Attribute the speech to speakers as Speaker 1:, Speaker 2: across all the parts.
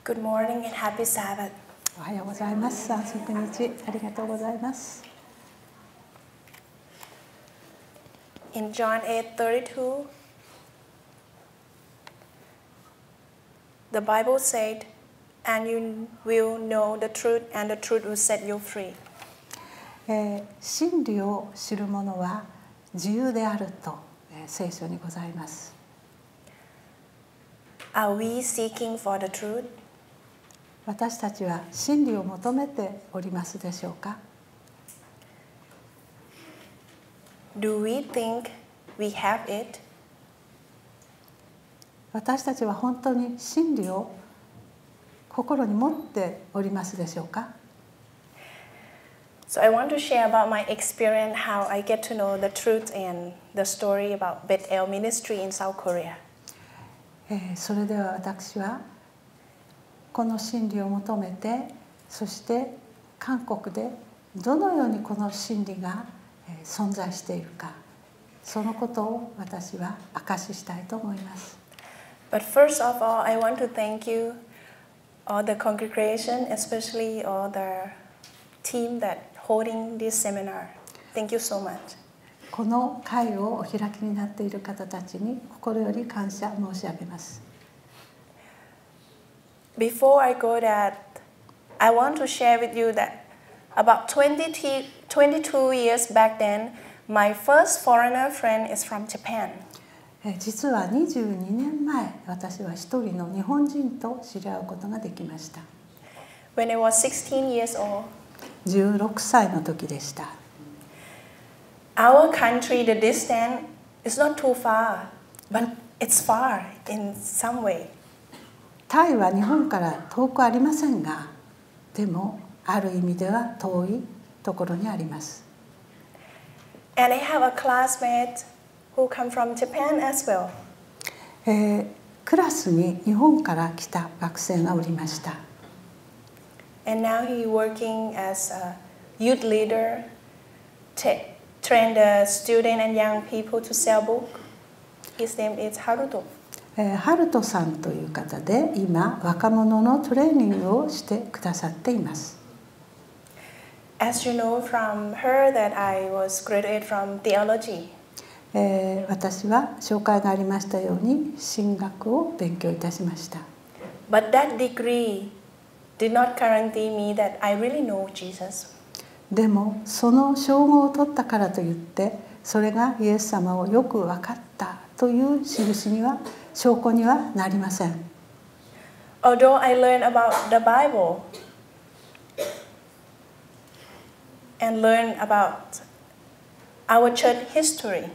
Speaker 1: Good morning and happy Sabbath.
Speaker 2: おはようございます。安息日ありがとうございます。
Speaker 1: In John 8:32, the Bible said, "And you will know the truth, and the truth will set you free."
Speaker 2: 真理を知る者は自由であると聖書にございます。
Speaker 1: Are we seeking for the truth?
Speaker 2: 私たちは真理を求めておりますでしょうか。
Speaker 1: Do we think we have it?
Speaker 2: 私たちは本当に真理を心に持っておりますでしょうか。
Speaker 1: So I want to share about my experience, how I get to know the truth and the story about Bethel Ministry in South Korea.
Speaker 2: それでは私はこの真理を求めて、そして韓国でどのようにこの真理が存在しているか、そのことを私は証ししたいと思います。
Speaker 1: But first of all, I want to thank you, all the congregation, especially all the team that holding this seminar. Thank you so much.
Speaker 2: この会をお開きになっている方たちに心より感謝申し上げます。
Speaker 1: Before I go that, I want to share with you that about 22 years back then, my first foreigner friend is from Japan.
Speaker 2: 実は22年前、私は一人の日本人と知り合うことができました。
Speaker 1: When I was 16 years old.
Speaker 2: 16歳の時でした。
Speaker 1: Our country, the distance is not too far, but it's far in some way.
Speaker 2: タイは日本から遠くありませんが、でもある意味では遠いところにあります。
Speaker 1: And I have a classmate who come from Japan as well.
Speaker 2: クラスに日本から来た学生がおりました。
Speaker 1: And now he working as a youth leader, train the student and young people to sell book. His name is Haruto.
Speaker 2: ハルトさんという方で今若者のトレーニングをしてくださっています。
Speaker 1: As you know from her that I was graduate from theology.
Speaker 2: 私は紹介がありましたように神学を勉強いたしました。
Speaker 1: But that degree did not guarantee me that I really know Jesus.
Speaker 2: でもその称号を取ったからといってそれがイエス様をよく分かったという印には証拠にはなりません。
Speaker 1: Although I learned about the Bible and learned about our church history.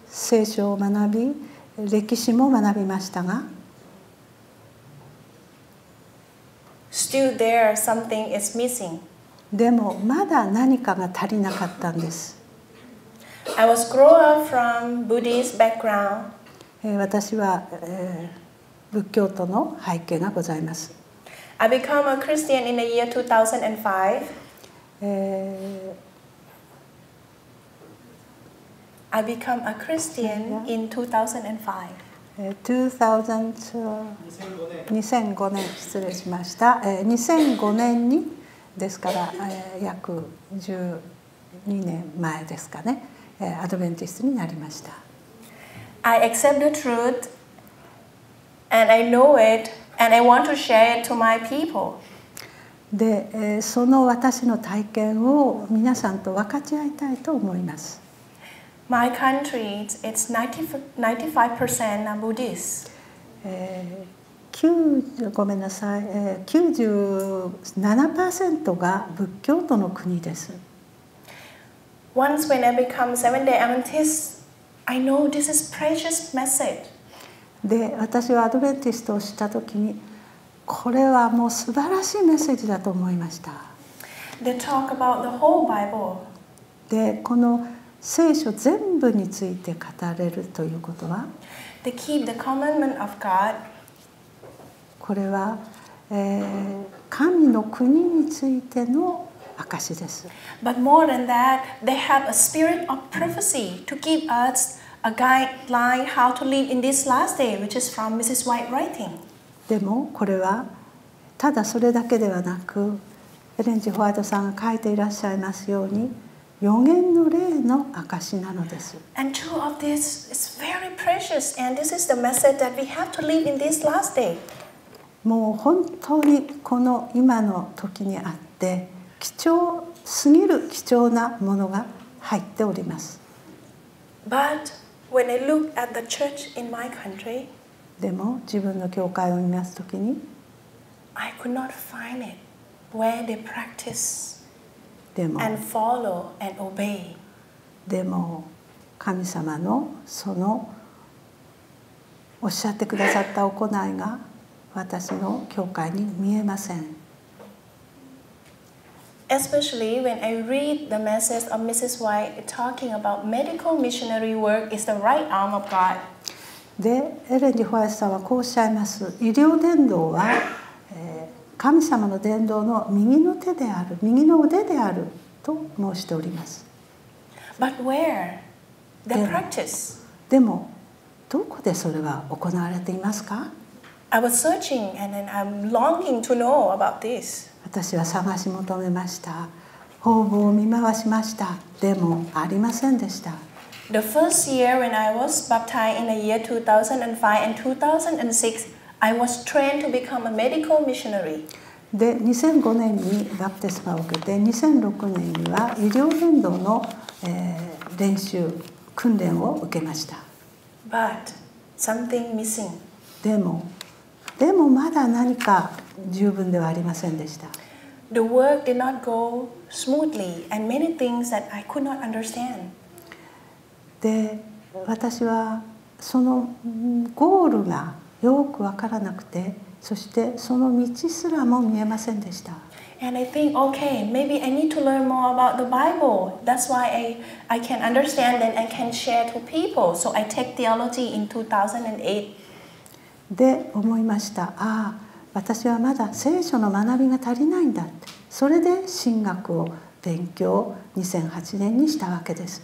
Speaker 2: 聖書を学び、歴史も学びましたが、
Speaker 1: still there something is missing.
Speaker 2: でもまだ何かが足りなかったんです。
Speaker 1: I was grow up from Buddhist background.
Speaker 2: 私は、仏教徒の背景がございます。
Speaker 1: I became a Christian in the year 2005. I became a Christian in 2005.
Speaker 2: 2005年失礼しました。2005年にですから約12年前ですかね、アドベンティストになりました。
Speaker 1: I accept the truth and I know it and I want to share it to my people.
Speaker 2: で、その私の体験を皆さんと分かち合いたいと思います。
Speaker 1: My country, it's 95% Buddhist.
Speaker 2: ごめんなさい、97% が仏教徒の国です。
Speaker 1: Once when I become Seventh-day Adventist, I know this is precious message.
Speaker 2: で、私はアドベンティストを知ったときに、これはもう素晴らしいメッセージだと思いました。
Speaker 1: They talk about the whole Bible.
Speaker 2: で、この聖書全部について語れるということは、
Speaker 1: They keep the commandment of God.
Speaker 2: これは、神の国についての証です。
Speaker 1: But more than that, they have a spirit of prophecy to give us a guideline how to live in this last day, which is from Mrs. White writing.
Speaker 2: でもこれはただそれだけではなく、エレン・G・ホワイトさんが書いていらっしゃいますように、預言の霊の証なのです。
Speaker 1: And two of this is very precious, and this is the message that we have to live in this last day.
Speaker 2: もう本当にこの今の時にあって貴重すぎる貴重なものが入っております。
Speaker 1: But when I look at the church in my country,
Speaker 2: でも自分の教会を見ますときに、
Speaker 1: I could not find it where they practice
Speaker 2: でも
Speaker 1: and follow and obey.
Speaker 2: でも神様のそのおっしゃってくださった行いが私の教会に見えません。
Speaker 1: Especially when I read the message of Mrs. White talking about medical missionary work is the right arm of God.
Speaker 2: で、エレン・G・ホワイトさんはこうおっしゃいます。医療伝道は、神様の伝道の右の手である、右の腕であると申しております。
Speaker 1: But where? The practice.
Speaker 2: でも、どこでそれは行われていますか？
Speaker 1: I was searching and then I'm longing to know about this.
Speaker 2: 私は探し求めました。方々を見回しました。でもありませんでした。
Speaker 1: The first year when I was baptized in the year 2005 and 2006, I was trained to become a medical missionary.
Speaker 2: で、2005年にバプテスマを受けて、2006年には医療伝道の、練習、訓練を受けました。
Speaker 1: But something missing.
Speaker 2: でもまだ何か十分ではありませんでした。
Speaker 1: The work did not go smoothly and many things that I could not understand.
Speaker 2: で、私はそのゴールがよく分からなくて、そしてその道すらも見えませんでした。
Speaker 1: And I think, okay, maybe I need to learn more about the Bible. That's why I can understand and I can share to people. So I take theology in 2008.
Speaker 2: で思いました。ああ、私はまだ聖書の学びが足りないんだって。それで神学を勉強2008年にしたわけです。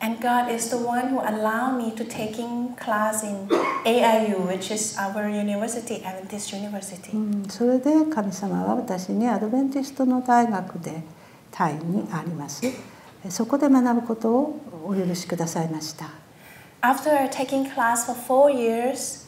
Speaker 1: And God is the one who allowed me to taking class in AIU, which is our university, Adventist University.
Speaker 2: それで神様は私にアドベンティストの大学でタイにあります。そこで学ぶことをお許しくださいました。
Speaker 1: After taking class for 4 years,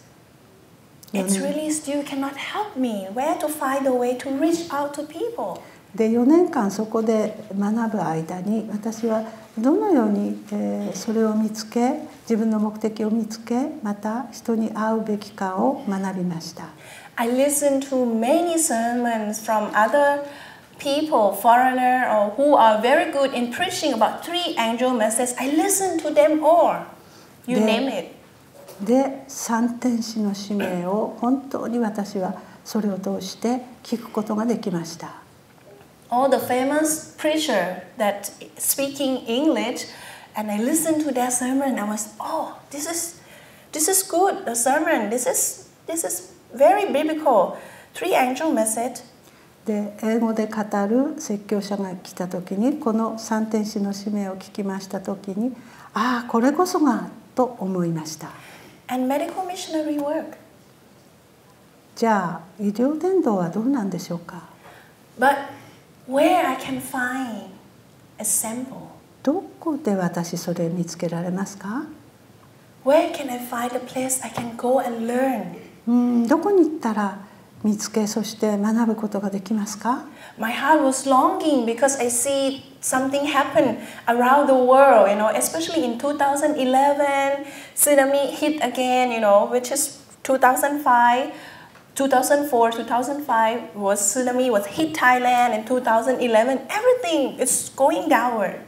Speaker 1: it really still cannot help me where to find a way to reach out to people.
Speaker 2: で、4年間そこで学ぶ間に私はどのようにそれを見つけ、自分の目的を見つけ、また人に会うべきかを学びました。
Speaker 1: I listened to many sermons from other people, foreigner, or who are very good in preaching about 3 angel messages. I listened to them all. You name it.
Speaker 2: で、3天使の使命を本当に私はそれを通して聞くことができました。
Speaker 1: All the famous preacher that speaking English, and I listened to their sermon. I was, oh, this is good. The sermon. This is very biblical. 3 angel message.
Speaker 2: で、英語で語る説教者が来た時に、この3天使の使命を聞きました時に、ああ、これこそがと思いました。
Speaker 1: And medical missionary work.
Speaker 2: じゃあ医療伝道はどうなんでしょうか。
Speaker 1: But where I can find a sample?
Speaker 2: どこで私それ見つけられますか？
Speaker 1: Where can I find a place I can go and learn?
Speaker 2: どこに行ったら見つけ、そして学ぶことができますか？
Speaker 1: My heart was longing because I see something happen around the world, especially in 2011, tsunami hit again, which is 2005. 2004, 2005 was tsunami was hit Thailand, and 2011 everything is going downward.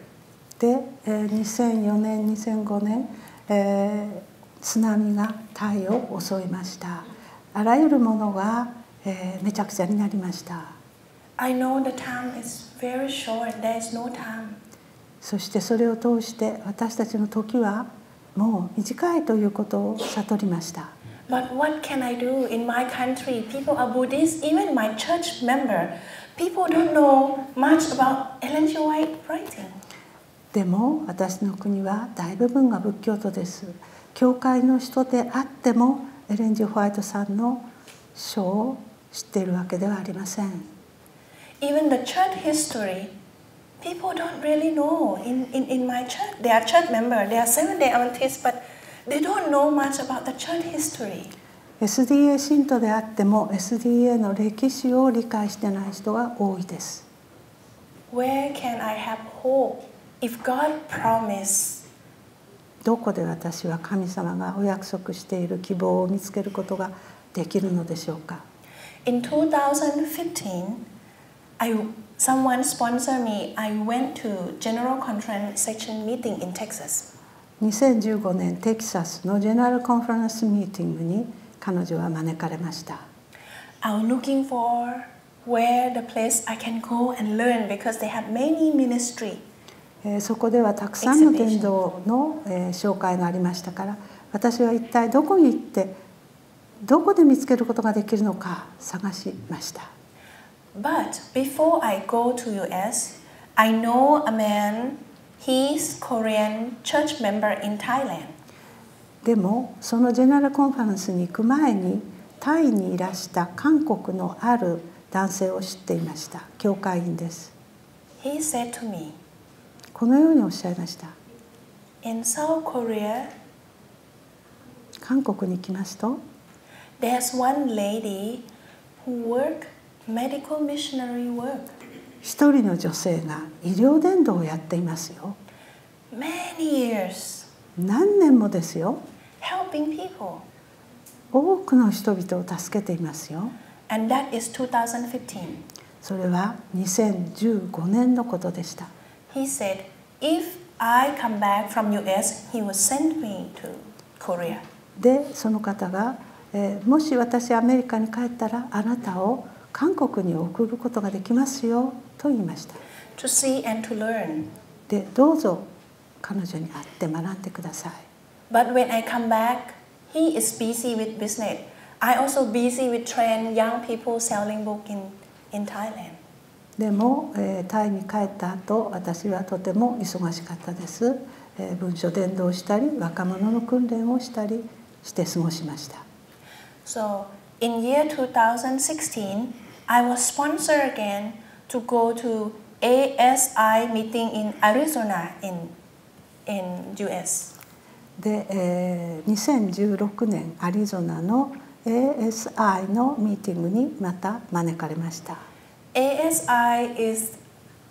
Speaker 2: で、2004年、2005年、津波がタイを襲いました。あらゆるものが、めちゃくちゃになりました。
Speaker 1: I know the time is very short. There is no time.
Speaker 2: そしてそれを通して私たちの時はもう短いということを悟りました。
Speaker 1: But what can I do in my country? People are Buddhist, even my church member. People don't know much about Ellen G. White writing.
Speaker 2: でも私の国は大部分が仏教徒です。教会の人であってもエレン・G・ホワイトさんの書を知っているわけではありません。
Speaker 1: Even the church history, people don't really know. In my church, they are church members, they are Seventh-day Adventists, but they don't know much about the church history.
Speaker 2: SDA 信徒であっても SDA の歴史を理解してない人が多いです。
Speaker 1: Where can I have hope if God promised?
Speaker 2: どこで私は神様がお約束している希望を見つけることができるのでしょうか。
Speaker 1: In 2015, someone sponsored me. I went to General Conference section meeting in Texas.
Speaker 2: 2015年テキサスのジェネラルコンファレンスミーティングに彼女は招かれました。
Speaker 1: I was looking for where the place I can go and learn because they have many ministry.
Speaker 2: そこではたくさんの伝道の紹介がありましたから、私は一体どこに行ってどこで見つけることができるのか探しました。
Speaker 1: But before I go to US, I know a man, he's Korean church member in Thailand.
Speaker 2: でもそのジェネラルコンファレンスに行く前にタイにいらした韓国のある男性を知っていました。教会員です。
Speaker 1: He said to me,
Speaker 2: このようにおっしゃいました。
Speaker 1: In South Korea,
Speaker 2: 韓国に行きますと、
Speaker 1: there's one lady who work medical missionary work.
Speaker 2: 一人の女性が医療伝道をやっていますよ。
Speaker 1: Many years.
Speaker 2: 何年もですよ。
Speaker 1: Helping people.
Speaker 2: 多くの人々を助けていますよ。
Speaker 1: And that is 2015.
Speaker 2: それは2015年のことでした。
Speaker 1: He said, if I come back from US, he will send me to Korea.
Speaker 2: で、その方が、もし私アメリカに帰ったらあなたを韓国に送ることができますよと言いました。
Speaker 1: To see and to learn.
Speaker 2: で、どうぞ彼女に会って学んでください。
Speaker 1: But when I come back, he is busy with business. I also busy with train young people selling book in Thailand.
Speaker 2: でも、タイに帰った後、私はとても忙しかったです。文書伝道したり、若者の訓練をしたりして過ごしました。
Speaker 1: So in year 2016, I was sponsored again to go to ASI meeting in Arizona in US.
Speaker 2: で、2016年アリゾナの ASI のミーティングにまた招かれました。
Speaker 1: ASI is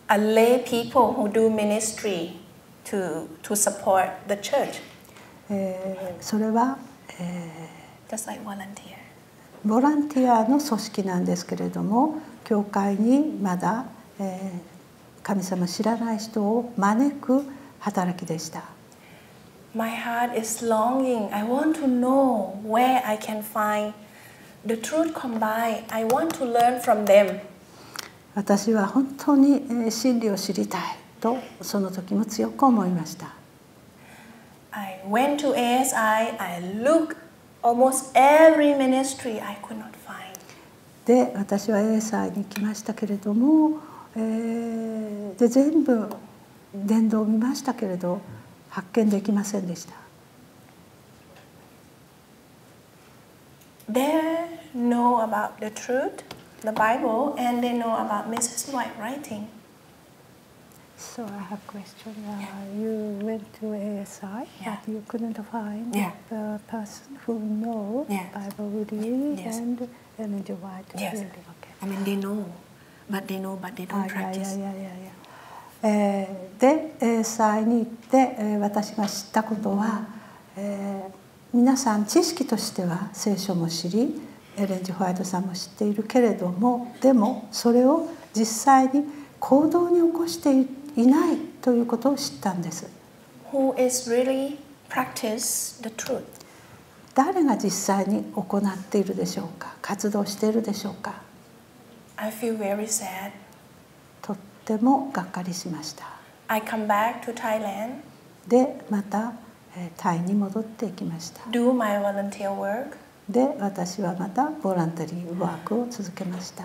Speaker 1: a lay people who do ministry to support the church.
Speaker 2: それは、
Speaker 1: Just like volunteer.
Speaker 2: ボランティアの組織なんですけれども、教会にまだ、神様知らない人を招く働きでした。
Speaker 1: My heart is longing. I want to know where I can find the truth combined. I want to learn from them.
Speaker 2: 私は本当に真理を知りたいとその時も強く思いました。
Speaker 1: I went to ASI. I looked almost every ministry I could not find.
Speaker 2: で、私は ASI に来ましたけれども、で全部伝道を見ましたけれど発見できませんでした。
Speaker 1: They know about the truth, the Bible, and they know about Mrs. White writing.
Speaker 2: So I have a question. You went to ASI,
Speaker 1: Yeah.
Speaker 2: but you couldn't find
Speaker 1: Yeah.
Speaker 2: the person who knows
Speaker 1: Yeah.
Speaker 2: Bible really
Speaker 1: Yes.
Speaker 2: and Ellen White
Speaker 1: Yes.
Speaker 2: really. Okay.
Speaker 1: I mean, they know, but they don't practice.
Speaker 2: で、ASI に行って、私が知ったことは、皆さん知識としては聖書も知り、エレン・ホワイトさんも知っているけれども、でもそれを実際に行動に起こしていないということを知ったんです。
Speaker 1: Who is really practice the truth?
Speaker 2: 誰が実際に行っているでしょうか、活動しているでしょうか。
Speaker 1: I feel very sad.
Speaker 2: とってもがっかりしました。
Speaker 1: I come back to Thailand.
Speaker 2: で、またタイに戻っていきました。
Speaker 1: Do my volunteer work.
Speaker 2: で、私はまたボランタリーワークを続けました。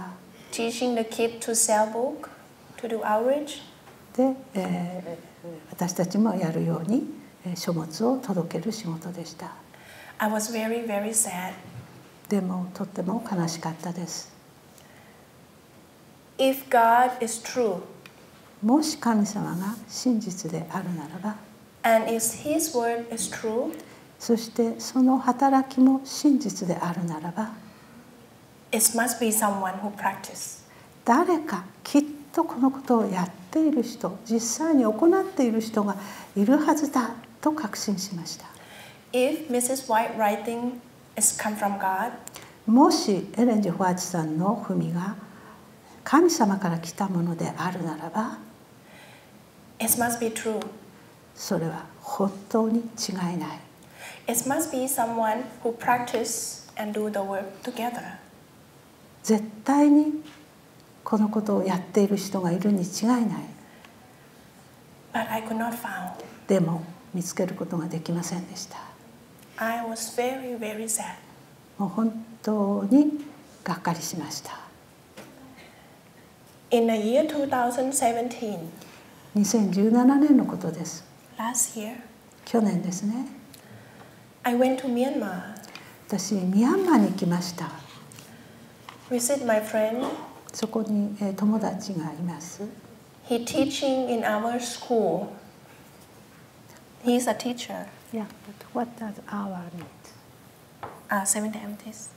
Speaker 1: Teaching the kids to sell book, to do outreach.
Speaker 2: で、私たちもやるように書物を届ける仕事でした。
Speaker 1: I was very, very sad.
Speaker 2: でもとっても悲しかったです。
Speaker 1: If God is true,
Speaker 2: もし神様が真実であるならば、
Speaker 1: and if His word is true,
Speaker 2: そしてその働きも真実であるならば、
Speaker 1: it must be someone who practices.
Speaker 2: 誰かきっとこのことをやっている人、実際に行っている人がいるはずだと確信しました。
Speaker 1: If Mrs. White writing is come from God,
Speaker 2: もしエレン・ジェ・ホワイトさんの文が神様から来たものであるならば、
Speaker 1: it must be true.
Speaker 2: それは本当に違いない。
Speaker 1: It must be someone who practice and do the work together.
Speaker 2: 絶対にこのことをやっている人がいるに違いない。
Speaker 1: But I could not find.
Speaker 2: でも見つけることができませんでした。
Speaker 1: I was very, very sad.
Speaker 2: もう本当にがっかりしました。
Speaker 1: In the year 2017,
Speaker 2: 2017年のことです。
Speaker 1: last year,
Speaker 2: 去年ですね。
Speaker 1: I went to Myanmar,
Speaker 2: 私ミャンマーに行きました。
Speaker 1: visit my friend.
Speaker 2: そこに友達がいます。
Speaker 1: He teaching in our school. He's a teacher.
Speaker 2: Yeah, but what does our mean?
Speaker 1: Seventh Adventist.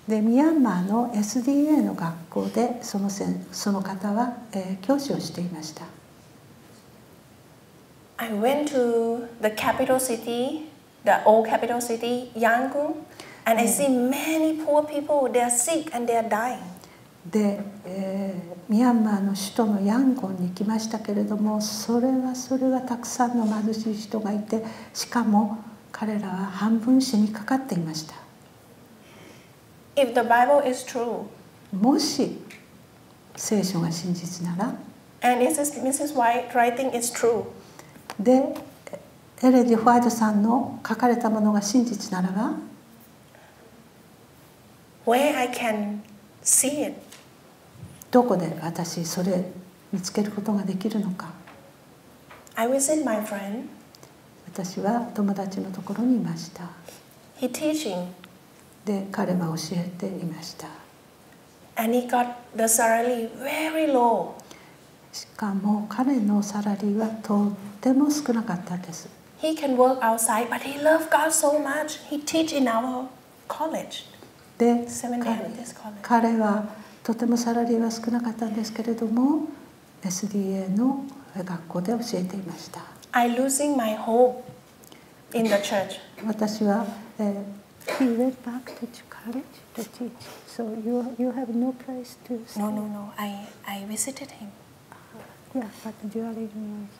Speaker 2: でミャンマーの SDA の学校でその方は、教師をしていました。
Speaker 1: I went to the capital city, the old capital city, Yangon, and I see many poor people. They are sick and they are dying.
Speaker 2: で、ミャンマーの首都のヤンゴンに行きましたけれども、それはたくさんの貧しい人がいて、しかも彼らは半分死にかかっていました。
Speaker 1: If the Bible is true,
Speaker 2: もし聖書が真実なら、
Speaker 1: and Mrs. White writing is true,
Speaker 2: でエレン・ホワイトさんの書かれたものが真実ならば、
Speaker 1: where I can see it,
Speaker 2: どこで私それ見つけることができるのか。
Speaker 1: I visit my friend.
Speaker 2: 私は友達のところにいました。
Speaker 1: He teaching,
Speaker 2: で彼は教えていました。
Speaker 1: and he got the salary very low.
Speaker 2: しかも彼のサラリーはとっても少なかったんです。
Speaker 1: He can work outside, but he loved God so much. He teach in our college,
Speaker 2: で
Speaker 1: Seventh Adventist college.
Speaker 2: 彼はとてもサラリーは少なかったんですけれども SDA の学校で教えていました。
Speaker 1: I losing my hope in the church.
Speaker 2: 私は、He went back to college to teach. So you have no place to stay?
Speaker 1: No. I visited him.
Speaker 2: Yeah, but during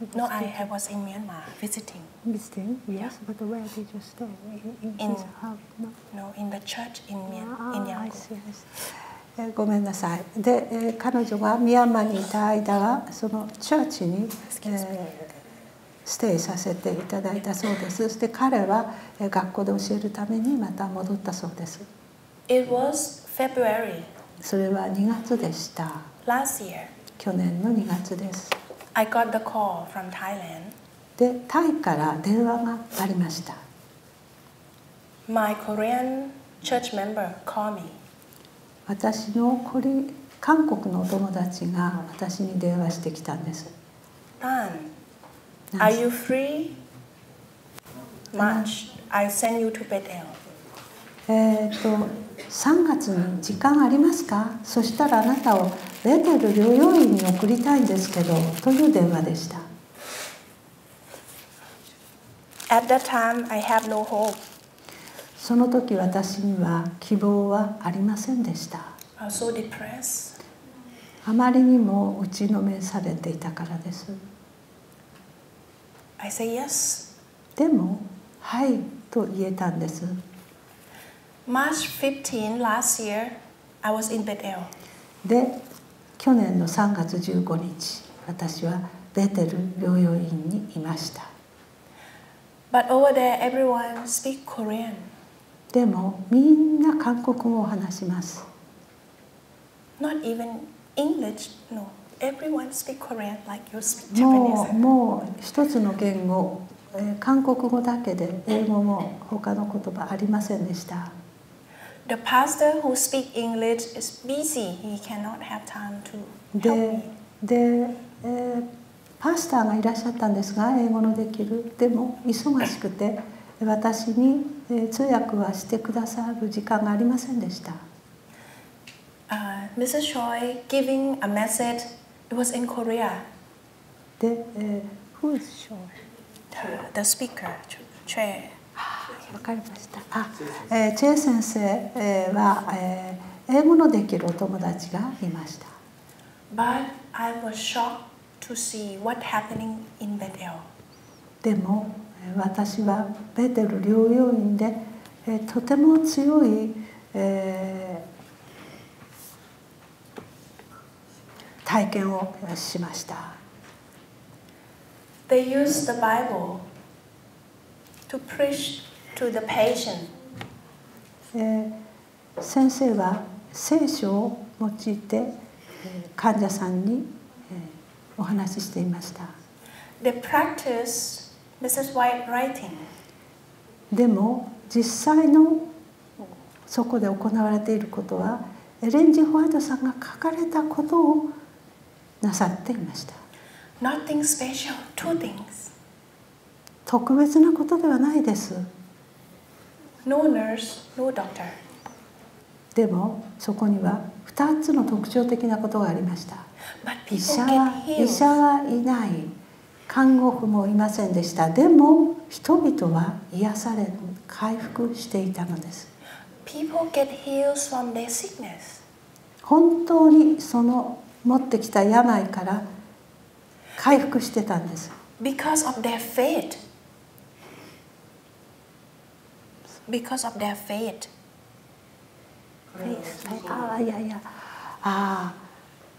Speaker 2: he was
Speaker 1: No, I was in Myanmar visiting.
Speaker 2: visiting. Yes, but where did you stay?
Speaker 1: In-
Speaker 2: his house? No.
Speaker 1: No, in the church in
Speaker 2: I
Speaker 1: Yangon.
Speaker 2: see, I see. ごめんなさい。で、彼女がミャンマーにいた間はそのチャーチに、ステイさせていただいたそうです。そして彼は学校で教えるためにまた戻ったそうです。
Speaker 1: It was February
Speaker 2: それは2月でした。
Speaker 1: last year.
Speaker 2: 去年の2月です。
Speaker 1: I got the call from Thailand.
Speaker 2: で、タイから電話がありました。
Speaker 1: My Korean church member called me.
Speaker 2: 私の韓国のお友達が私に電話してきたんです。
Speaker 1: Dan, are you free? March. I send you to Bethel.
Speaker 2: 3月に時間ありますか？そしたらあなたをベテル療養院に送りたいんですけど、という電話でした。
Speaker 1: At that time, I have no hope.
Speaker 2: その時私には希望はありませんでした。
Speaker 1: I was so depressed.
Speaker 2: あまりにも打ちのめされていたからです。
Speaker 1: I say yes.
Speaker 2: でも、はいと言えたんです。
Speaker 1: March 15 last year, I was in Bethel.
Speaker 2: で、去年の3月15日、私はベテル療養院にいました。
Speaker 1: But over there, everyone speak Korean.
Speaker 2: でも、みんな韓国語を話します。
Speaker 1: Not even English, no. Everyone speak Korean like you speak Japanese.
Speaker 2: もう一つの言語、韓国語だけで英語も他の言葉ありませんでした。
Speaker 1: The pastor who speaks English is busy. He cannot have time to help me.
Speaker 2: で、パスターがいらっしゃったんですが、英語のできる。でも忙しくて私に通訳はしてくださる時間がありませんでした。
Speaker 1: Mrs. Choi giving a message. It was in Korea.
Speaker 2: で、Who is Choi?
Speaker 1: The speaker, Choi.
Speaker 2: わかりました。チェイ先生は英語のできるお友達がいました。
Speaker 1: But I was shocked to see what happening in Bethel.
Speaker 2: でも私はベテル療養院でとても強い体験をしました。
Speaker 1: They used the Bible to preach to the patient.
Speaker 2: 先生は聖書を用いて患者さんにお話ししていました。
Speaker 1: They practiced Mrs. White writing.
Speaker 2: でも実際のそこで行われていることはエレン・ジ・ホワイトさんが書かれたことをなさっていました。
Speaker 1: Nothing special, two things.
Speaker 2: 特別なことではないです。
Speaker 1: No nurse, no doctor.
Speaker 2: でもそこには2つの特徴的なことがありました。医者はいない、看護婦もいませんでした。でも人々は癒され、回復していたのです。
Speaker 1: People get healed from their sickness.
Speaker 2: 本当にその持ってきた病から回復してたんです。
Speaker 1: Because of their faith. Because of their faith.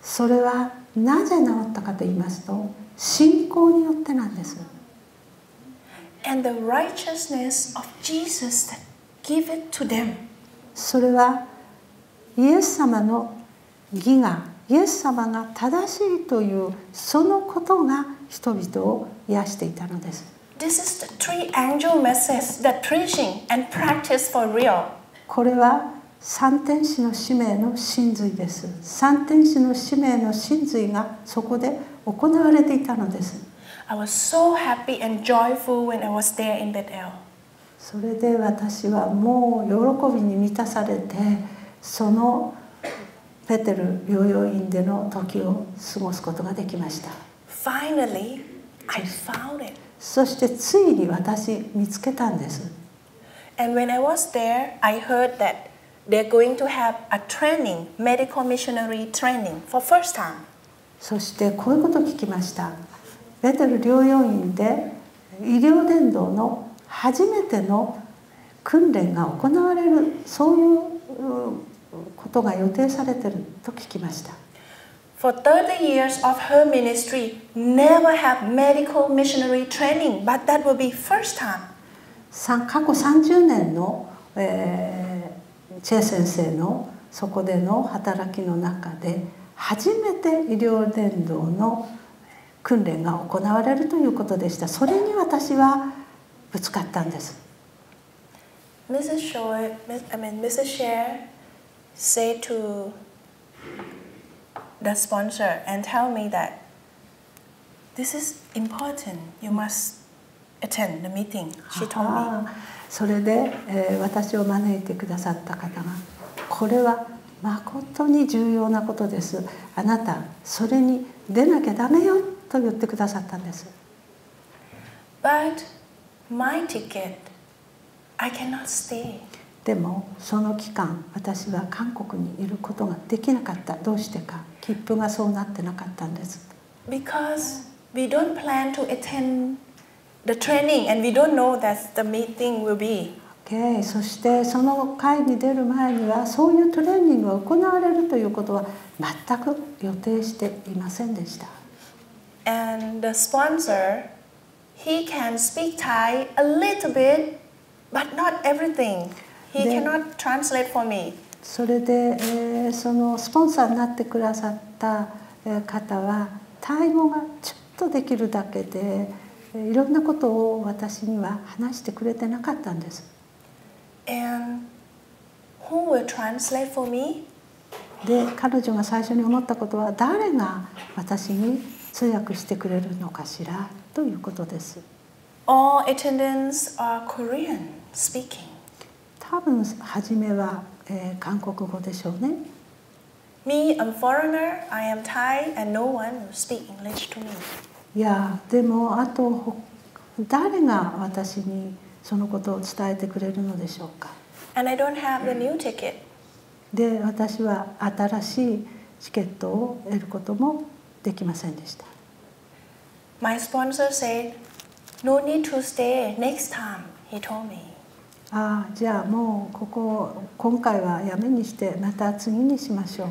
Speaker 2: それはなぜ治ったかと言いますと、信仰によってなんです。
Speaker 1: And the righteousness of Jesus that give it to them.
Speaker 2: それはイエス様の義が、イエス様が正しいというそのことが人々を癒していたのです。
Speaker 1: This is the three angel message that preaching and practice for real.
Speaker 2: これは三天使の使命の真髄です。三天使の使命の真髄がそこで行われていたのです。
Speaker 1: I was so happy and joyful when I was there in Bethel.
Speaker 2: それで私はもう喜びに満たされて、そのベテル療養院での時を過ごすことができました。
Speaker 1: Finally, I found it.
Speaker 2: そしてついに私見つけたんです。
Speaker 1: And when I was there, I heard that they're going to have a training, medical missionary training for first time.
Speaker 2: そしてこういうことを聞きました。ベテル療養院で医療伝道の初めての訓練が行われる、そういうことが予定されていると聞きました。
Speaker 1: For 30 years of her ministry, never have medical missionary training, but that will be first time.
Speaker 2: 過去30年の、チェ先生のそこでの働きの中で初めて医療伝道の訓練が行われるということでした。それに私はぶつかったんです。
Speaker 1: Mrs. Cher said to the sponsor and tell me that this is important. You must attend the meeting. She told me.
Speaker 2: それで、私を招いてくださった方が、これは誠に重要なことです。あなたそれに出なきゃダメよと言ってくださったんです。
Speaker 1: But my ticket, I cannot stay.
Speaker 2: でもその期間私は韓国にいることができなかった。どうしてか、切符がそうなってなかったんです。
Speaker 1: Because we don't plan to attend the training and we don't know that the meeting will be.
Speaker 2: Okay. そしてその会に出る前にはそういうトレーニングが行われるということは全く予定していませんでした。
Speaker 1: And the sponsor, he can speak Thai a little bit, but not everything. He cannot translate for me.
Speaker 2: それで、そのスポンサーになってくださった方はタイ語がちょっとできるだけでいろんなことを私には話してくれてなかったんです。
Speaker 1: And who Who will translate for me?
Speaker 2: で、彼女が最初に思ったことは、誰が私に通訳してくれるのかしらということです。
Speaker 1: All attendants are Korean speaking.
Speaker 2: 多分初めは、韓国語でしょうね。
Speaker 1: Me, I'm foreigner, I am Thai, and no one will speak English to me.
Speaker 2: いや、でもあと誰が私にそのことを伝えてくれるのでしょうか。
Speaker 1: And I don't have the new ticket.
Speaker 2: で、私は新しいチケットを得ることもできませんでした。
Speaker 1: My sponsor said, "No need to stay. Next time," he told me.
Speaker 2: じゃあもう今回はやめにしてまた次にしましょう。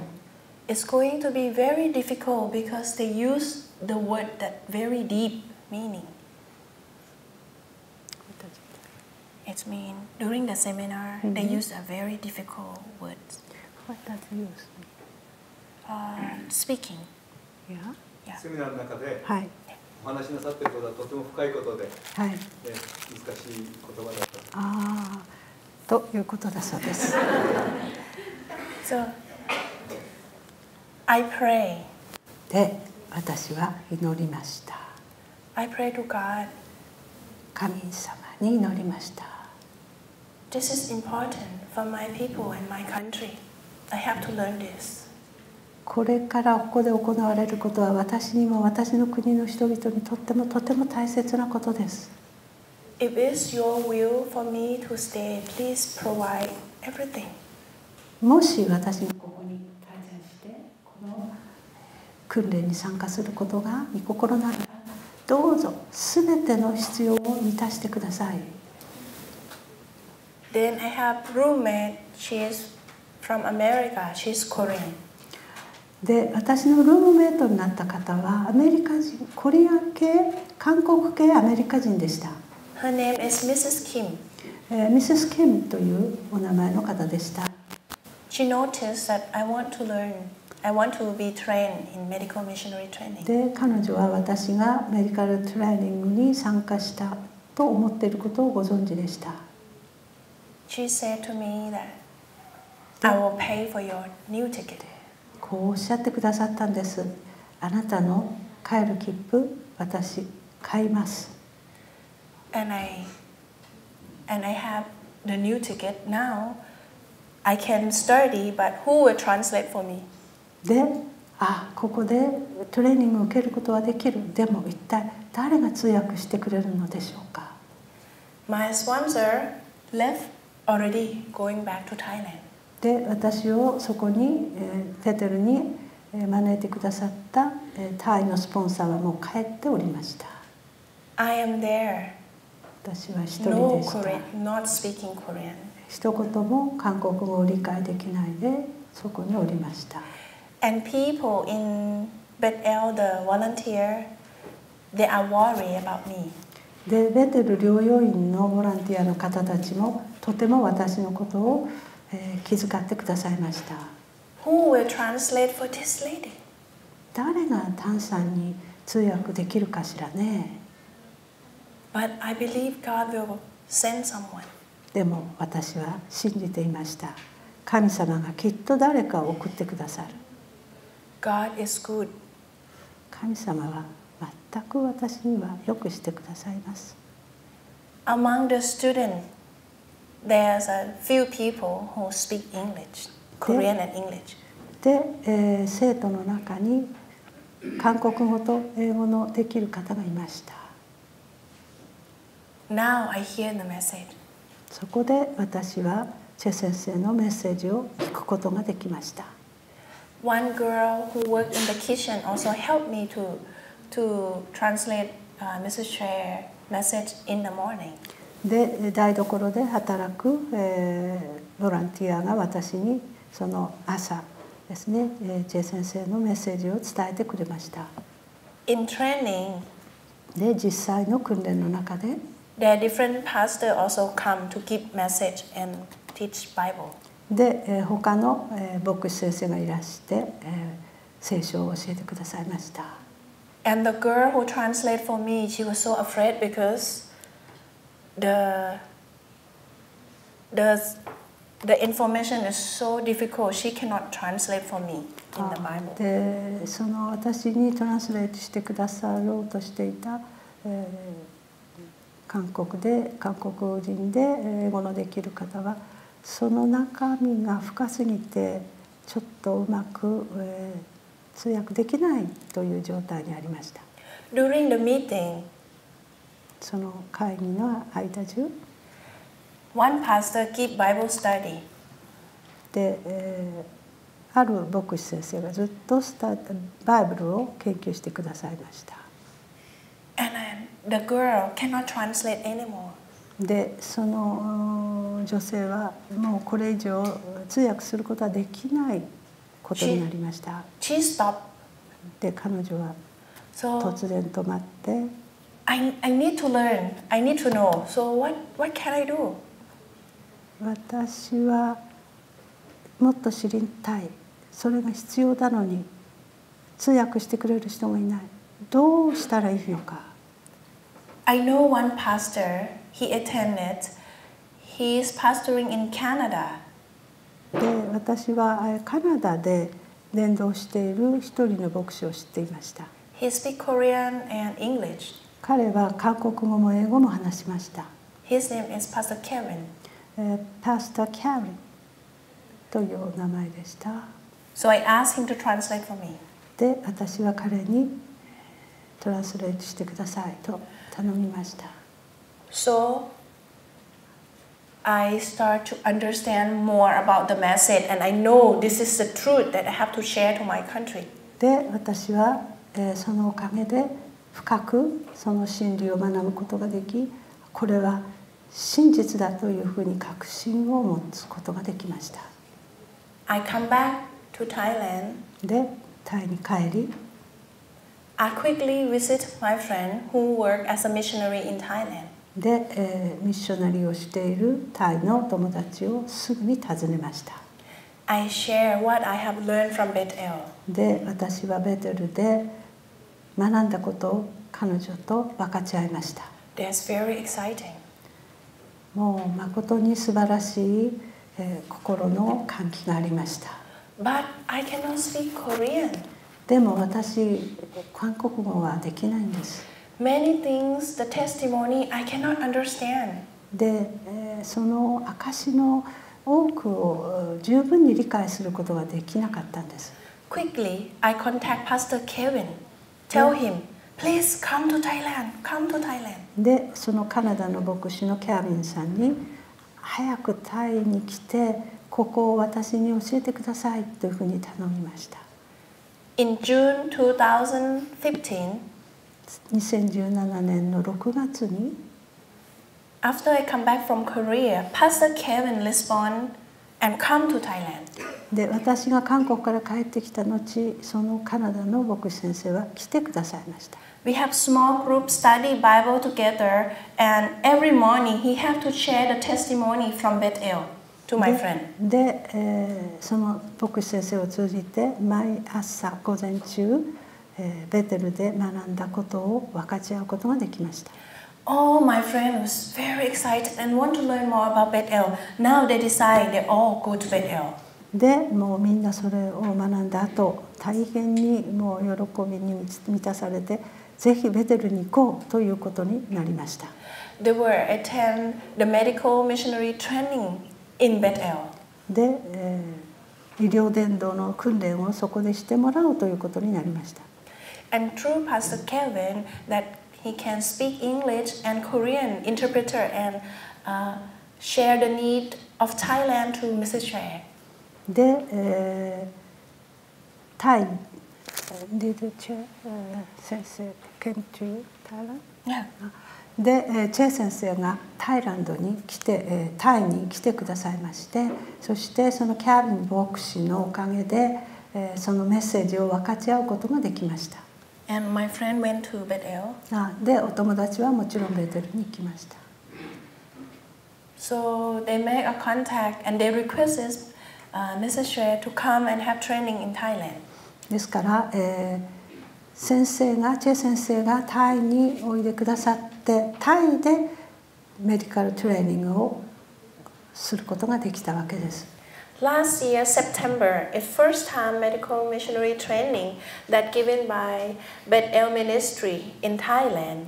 Speaker 1: It's going to be very difficult because they use the word that very deep meaning. It means during the seminar they use a very difficult word.
Speaker 2: What does it use?
Speaker 1: Speaking.
Speaker 2: Yeah.
Speaker 3: セミナーの中で
Speaker 2: はい。
Speaker 3: お話しなさっていることはとても深いことで、
Speaker 2: はい。
Speaker 3: 難しい言葉だった。
Speaker 2: ということだそうです。
Speaker 1: So I pray.
Speaker 2: で、私は祈りました。
Speaker 1: I pray to God.
Speaker 2: 神様に祈りました。
Speaker 1: This is important for my people and my country. I have to learn this.
Speaker 2: これからここで行われることは私にも私の国の人々にとってもとても大切なことです。
Speaker 1: If it's your will for me to stay, please provide everything.
Speaker 2: もし私がここに滞在してこの訓練に参加することが御心ならどうぞすべての必要を満たしてください。
Speaker 1: Then I have roommate. She is from America. She's Korean.
Speaker 2: で、私のルームメイトになった方はアメリカ人、コリア系、韓国系アメリカ人でした。
Speaker 1: Her name is Mrs. Kim.
Speaker 2: ミセス・キムというお名前の方でした。
Speaker 1: She noticed that I want to learn. I want to be trained in medical missionary training.
Speaker 2: で、彼女は私がメディカルトレーニングに参加したと思っていることをご存知でした。
Speaker 1: She said to me that I will pay for your new ticket.
Speaker 2: こうおっしゃってくださったんです。あなたの帰る切符、私買います。
Speaker 1: And I have the new ticket now. I can study, but who will translate for me?
Speaker 2: で、ここでトレーニングを受けることはできる。でも一体誰が通訳してくれるのでしょうか。
Speaker 1: My sponsor left already, going back to Thailand.
Speaker 2: で、私をそこに、テテルに招いてくださったタイのスポンサーはもう帰っておりました。
Speaker 1: I am there.
Speaker 2: 私は一人
Speaker 1: No
Speaker 2: でした。
Speaker 1: Korean, not speaking Korean.
Speaker 2: 一言も韓国語を理解できないでそこにおりました。
Speaker 1: And people in Bethel, the volunteer, they are worried about me.
Speaker 2: で、ベテル療養院のボランティアの方たちもとても私のことを、気遣ってくださいました。
Speaker 1: Who will translate for this lady?
Speaker 2: 誰がタンさんに通訳できるかしらね。
Speaker 1: But I believe God will send someone.
Speaker 2: でも私は信じていました。神様がきっと誰かを送ってくださる。
Speaker 1: God is good.
Speaker 2: 神様は全く私にはよくしてくださいます。
Speaker 1: Among the students, there's a few people who speak English, Korean and English.
Speaker 2: で、生徒の中に韓国語と英語のできる方がいました。
Speaker 1: Now I hear the message.
Speaker 2: そこで私はチェ先生のメッセージを聞くことができました。
Speaker 1: One girl who worked in the kitchen also helped me to translate Mrs. Chair's message in the morning.
Speaker 2: で、台所で働く、ボランティアが私にその朝ですね、チェ先生のメッセージを伝えてくれました。
Speaker 1: In training,
Speaker 2: で、実際の訓練の中で、
Speaker 1: there are different pastors also come to give message and teach Bible.
Speaker 2: で、他の、牧師先生がいらして、聖書を教えてくださいました。
Speaker 1: And the girl who translated for me, she was so afraid because the the information is so difficult. She cannot translate for me in the Bible.
Speaker 2: でその私にトランスレートしてくださろうとしていた、韓国人で英語のできる方はその中身が深すぎてちょっとうまく、通訳できないという状態にありました。
Speaker 1: During the meeting,
Speaker 2: その会議の間中
Speaker 1: one pastor give Bible study.
Speaker 2: で、ある牧師先生がずっとバイブルを研究してくださいました。
Speaker 1: And the girl cannot translate anymore.
Speaker 2: でその女性はもうこれ以上通訳することはできないことになりました。
Speaker 1: She stopped.
Speaker 2: で彼女は
Speaker 1: So
Speaker 2: 突然止まって、
Speaker 1: I need to learn. I need to know. So what can I do?
Speaker 2: 私はもっと知りたい。それが必要なのに通訳してくれる人もいない。どうしたらいいのか。
Speaker 1: I know one pastor. He attended. He is pastoring in Canada.
Speaker 2: で私はカナダで伝道している一人の牧師を知っていました。
Speaker 1: He speaks Korean and English.
Speaker 2: 彼は韓国語も英語も話しました。
Speaker 1: His name is Pastor Kevin.
Speaker 2: パスタキャリンという名前でした。
Speaker 1: So I asked him to translate for me.
Speaker 2: で私は彼にトランスレートしてくださいと頼みました。
Speaker 1: So I start to understand more about the message, and I know this is the truth that I have to share to my country.
Speaker 2: で私は、そのおかげで深くその真理を学ぶことができ、これは真実だというふうに確信を持つことができました。
Speaker 1: I come back to Thailand.
Speaker 2: でタイに帰り、
Speaker 1: I quickly visit my friend who worked as a missionary in Thailand.
Speaker 2: で、ミッショナリーをしているタイの友達をすぐに訪ねました。
Speaker 1: I share what I have learned from Bethel. で
Speaker 2: 私はベテルで学んだことを彼女と分かち合いました。
Speaker 1: That's very exciting.
Speaker 2: もう誠に素晴らしい、心の歓喜がありました。
Speaker 1: But I cannot speak Korean.
Speaker 2: でも私、韓国語はできないんです。
Speaker 1: Many things, the testimony, I cannot understand.
Speaker 2: で、その証の多くを十分に理解することができなかったんです。
Speaker 1: Quickly, I contact Pastor Kevin. Tell him, please come to Thailand. Come to Thailand.
Speaker 2: で、そのカナダの牧師のキャビンさんに早くタイに来てここを私に教えてくださいというふうに頼みました。
Speaker 1: In June 2015,
Speaker 2: 2017年の6月に
Speaker 1: after I come back from Korea, Pastor Kevin responded and come to Thailand.
Speaker 2: で私が韓国から帰ってきた後、そのカナダの牧師先生は来てくださいました。
Speaker 1: We have small group study Bible together, and every morning he have to share the testimony from Bethel to my friend.
Speaker 2: で、その牧師先生を通じて毎朝午前中、ベテルで学んだことを分かち合うことができました。
Speaker 1: All my friends was very excited and want to learn more about Bethel. Now they decide they all go to Bethel.
Speaker 2: でもうみんなそれを学んだ後、大変にもう喜びに満たされて、ぜひベテルに行こうということになりました。
Speaker 1: They were attend the medical missionary training in Bethel.
Speaker 2: で、医療伝道の訓練をそこでしてもらおうということになりました。
Speaker 1: And through Pastor Kevin, that he can speak English and Korean interpreter and share the need of Thailand to Mrs. Share.
Speaker 2: で、タイ、先生、研究タイランド、
Speaker 1: Yeah.
Speaker 2: で、チェ先生がタイランドに来て、タイに来てくださいまして、そしてそのキャビン牧師のおかげで、そのメッセージを分かち合うことができました。
Speaker 1: And my friend went to Bethel.
Speaker 2: で、お友達はもちろんベテルに行きました。
Speaker 1: So they make a contact and they requested Mrs. Share to come and have training in Thailand.
Speaker 2: ですから、チェ先生がタイにおいでくださって、タイでメディカルトレーニングをすることができたわけです。
Speaker 1: Last year, September, a first-time medical missionary training that given by Bethel Ministry in Thailand.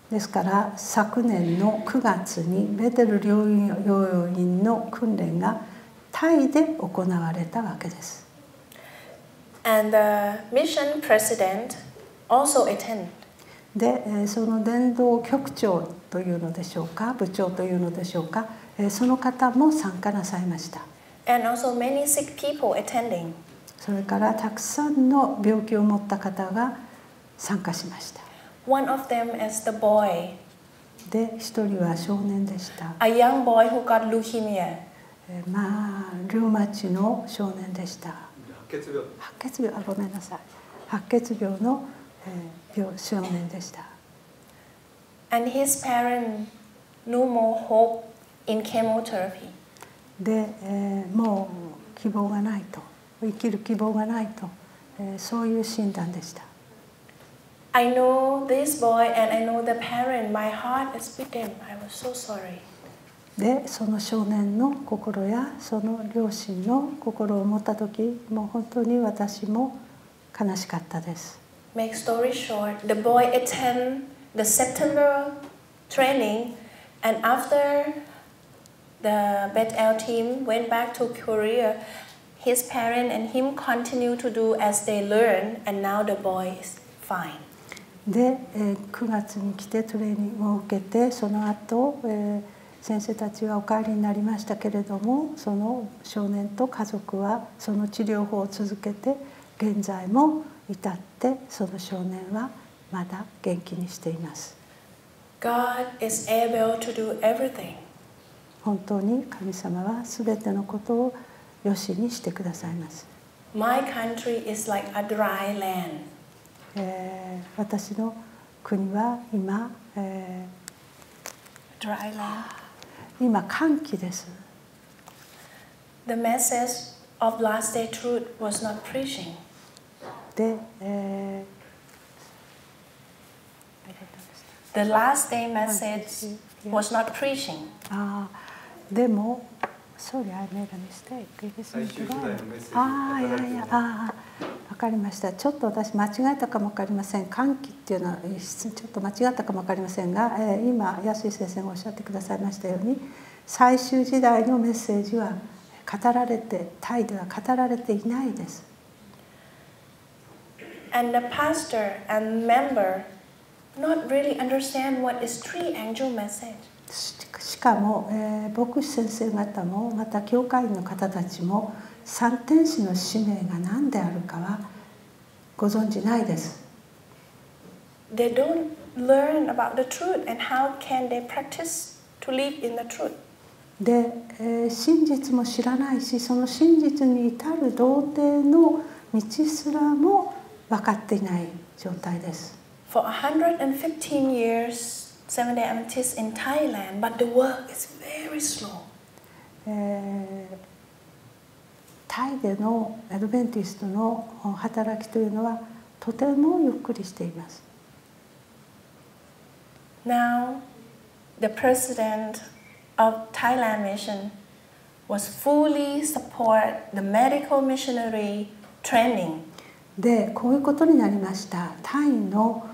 Speaker 2: ですから昨年の9月にベテル療養院の訓練がタイで行われたわけです。
Speaker 1: And the mission president also attended.
Speaker 2: で、その伝道局長というのでしょうか、部長というのでしょうか、その方も参加なさいました。
Speaker 1: And also many sick people attending.
Speaker 2: それからたくさんの病気を持った方が参加しました。
Speaker 1: One of them is the boy.
Speaker 2: で、一人は少年でした。
Speaker 1: A young boy who got leukemia.
Speaker 2: リウマチの少年でした。
Speaker 3: 白血病。
Speaker 2: 白血病、ごめんなさい。白血病の、少年でした。
Speaker 1: And his parents no more hope in chemotherapy.
Speaker 2: で、もう希望がないと、生きる希望がないと、そういう診断でした。
Speaker 1: I know this boy and I know the parent. My heart is with them. I was so sorry.
Speaker 2: で、その少年の心やその両親の心を持った時、もう本当に私も悲しかったです。
Speaker 1: Make story short, the boy attended the September training, and after the Bethel team went back to Korea, his parents and him continue to do as they learn, and now the boy is fine.
Speaker 2: で、9月に来てトレーニングを受けて、その後、先生たちはお帰りになりましたけれども、その少年と家族はその治療法を続けて現在も至ってその少年はまだ元気にしています。
Speaker 1: God is able to do everything.
Speaker 2: 本当に神様はすべてのことをよしにしてくださいます。
Speaker 1: My country is like a dry land.
Speaker 2: 私の国は今、
Speaker 1: Dry land.
Speaker 2: 今乾季です。
Speaker 1: The message of last day truth was not preaching.
Speaker 2: で、
Speaker 1: The last day message was not preaching.
Speaker 2: でも、Sorry, I made a mistake. わかりました。ちょっと私間違えたかもわかりません。寒気っていうのはちょっと間違ったかもわかりませんが、今安井先生がおっしゃってくださいましたように、最終時代のメッセージは語られて、タイでは語られていないです。
Speaker 1: And the pastor and member not really understand what is three angel message.
Speaker 2: しかも、牧師先生方もまた教会員の方たちも三天使の使命が何であるかはご存じないです。
Speaker 1: They don't learn about the truth and how can they practice to live in the truth.
Speaker 2: で、真実も知らないし、その真実に至る道程の道すらも分かっていない状態です。
Speaker 1: For 115 years, Seventh-day Adventists in Thailand, but the work is very slow.
Speaker 2: タイでのアドベンティストの働きというのはとてもゆっくりしています。
Speaker 1: Now, the president of Thailand mission was fully support the medical missionary training.
Speaker 2: で、こういうことになりました。タイの、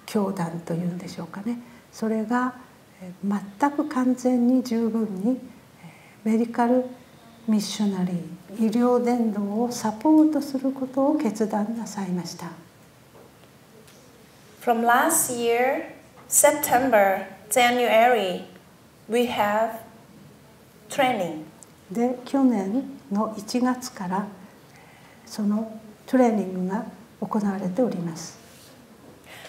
Speaker 2: 教団というんでしょうかね。それが全く完全に十分にメディカルミッショナリー、医療伝道をサポートすることを決断なさいました。
Speaker 1: From last year, September, January, we have training.
Speaker 2: で、去年の1月からそのトレーニングが行われております。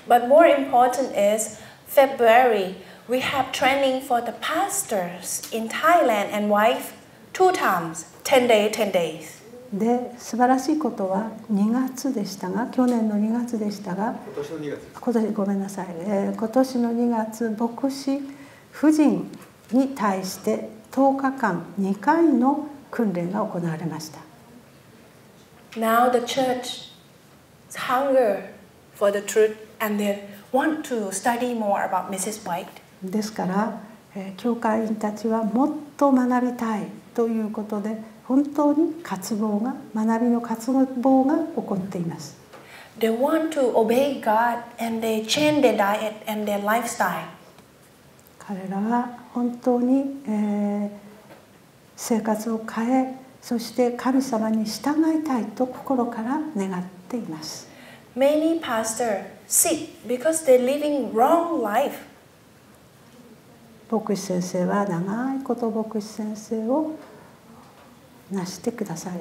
Speaker 1: But more important is February, we have training for the pastors in Thailand and wife 2 times, 10 days.
Speaker 2: で、素晴らしいことは2月でしたが、去年の2月でしたが、ごめんなさい、今年の2月、牧師婦人に対して10日間2回の訓練が行われました。
Speaker 1: Now the church hunger for the truth and they want to study more about Mrs. White.
Speaker 2: ですから、教会員たちはもっと学びたいということで、本当に学びの渇望が起こっています。
Speaker 1: They want to obey God and they change their diet and their lifestyle.
Speaker 2: 彼らは本当に、生活を変え、そして神様に従いたいと心から願っています。
Speaker 1: Many pastors sick because they're living wrong life.
Speaker 2: 牧師先生は長いこと牧師先生をやってくださ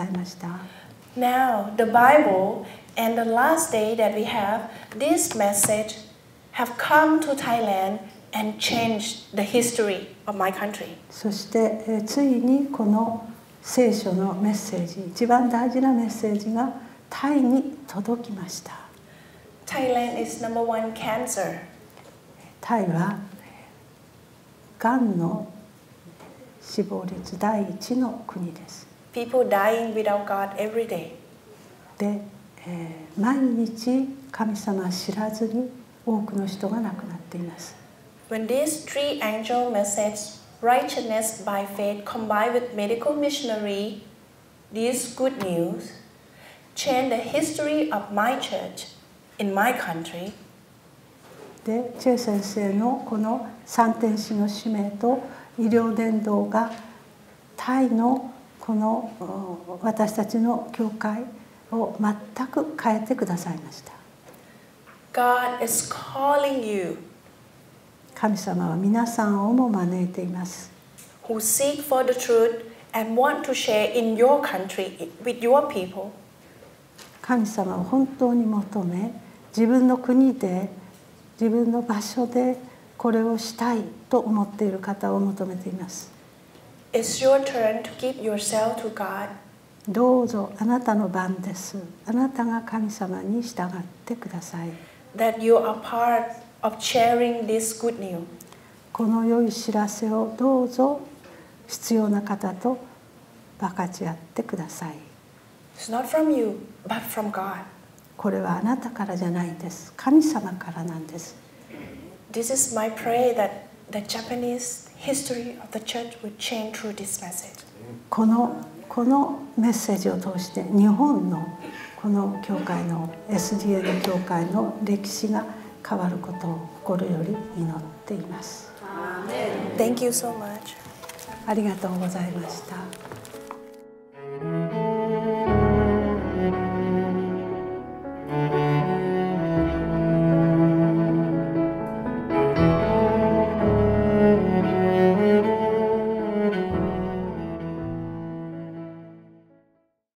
Speaker 2: いました。
Speaker 1: Now, the Bible and the last day that we have, this message have come to Thailand and changed the history of my country.
Speaker 2: そしてついにこの聖書のメッセージ、一番大事なメッセージがタイに届きました。
Speaker 1: Thailand is number one cancer.
Speaker 2: タイはがんの死亡率第一の国です。
Speaker 1: People dying without God every day.
Speaker 2: で、毎日神様知らずに多くの人が亡くなっています。
Speaker 1: When this three-angel message, righteousness by faith combined with medical missionary, this good news, changed the history of my church in my country.
Speaker 2: で、チェイ先生のこの三天使の使命と医療伝道がタイのこの私たちの教会を全く変えてくださいました。
Speaker 1: God is calling you
Speaker 2: 神様は皆さんをも招いています。
Speaker 1: who seek for the truth and want to share in your country with your people.
Speaker 2: 神様を本当に求め、自分の国で、自分の場所でこれをしたいと思っている方を求めています。
Speaker 1: It's your turn to give yourself to God.
Speaker 2: どうぞあなたの番です。あなたが神様に従ってください。
Speaker 1: That you are part of sharing this good news.
Speaker 2: この良い知らせをどうぞ必要な方と分かち合ってください。
Speaker 1: It's not from you, but from God.
Speaker 2: これはあなたからじゃないんです。神様からなんです。
Speaker 1: This is my prayer that the Japanese history of the church will change through this message.
Speaker 2: このメッセージを通して日本のこの教会の SDA の教会の歴史が変わることを心より祈っています。
Speaker 1: Thank you so much.
Speaker 2: ありがとうございました。